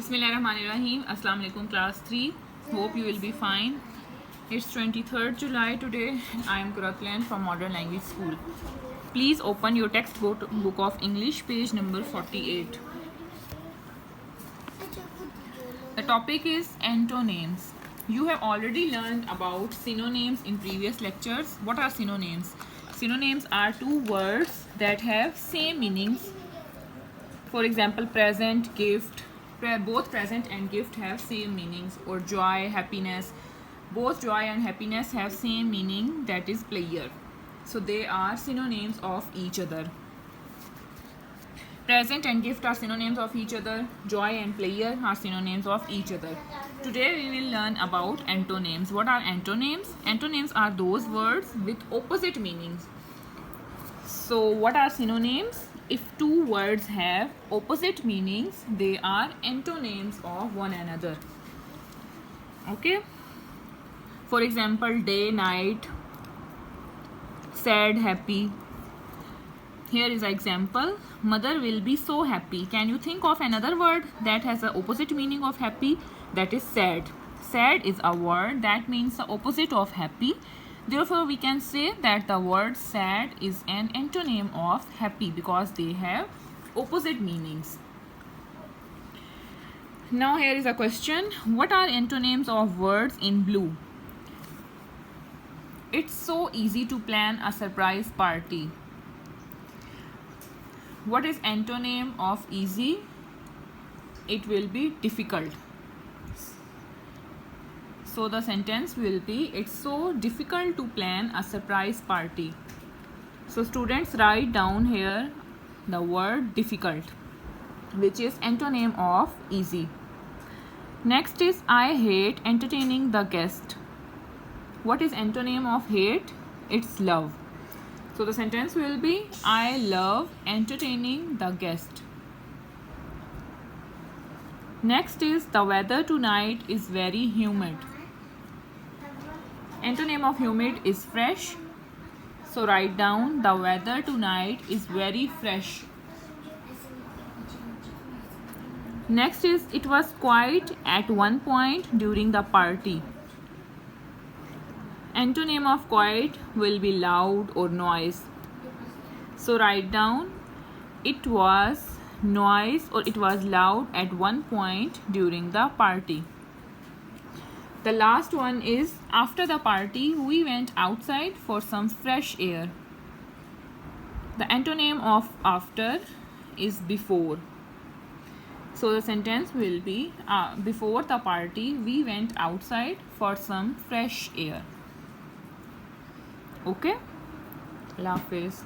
Bismillahirrahmanirrahim. Assalamu alaikum class 3. Hope you will be fine. It's 23rd July today. I am Kuratlan from Modern Language School. Please open your textbook of English, page number 48. The topic is antonyms. You have already learned about synonyms in previous lectures. What are synonyms? Synonyms are two words that have same meanings. For example, present, gift. Both present and gift have same meanings. Or joy, happiness. Both joy and happiness have same meaning, that is player. So they are synonyms of each other. Present and gift are synonyms of each other. Joy and player are synonyms of each other. Today we will learn about antonyms. What are antonyms? Antonyms are those words with opposite meanings. So what are synonyms? If two words have opposite meanings, they are antonyms of one another. Okay? For example, day, night, sad, happy. Here is an example. Mother will be so happy. Can you think of another word that has the opposite meaning of happy? That is sad. Sad is a word that means the opposite of happy. Therefore, we can say that the word sad is an antonym of happy because they have opposite meanings. Now here is a question. What are antonyms of words in blue? It's so easy to plan a surprise party. What is antonym of easy? It will be difficult. So the sentence will be, it's so difficult to plan a surprise party. So students, write down here the word difficult, which is antonym of easy. Next is, I hate entertaining the guest. What is antonym of hate? It's love. So the sentence will be, I love entertaining the guest. Next is, the weather tonight is very humid. Antonym of humid is fresh. So write down, the weather tonight is very fresh. Next is, it was quiet at one point during the party. Antonym of quiet will be loud or noise. So write down, it was noise or it was loud at one point during the party. The last one is, after the party, we went outside for some fresh air. The antonym of after is before. So the sentence will be, before the party, we went outside for some fresh air. Okay? Allah Hafiz.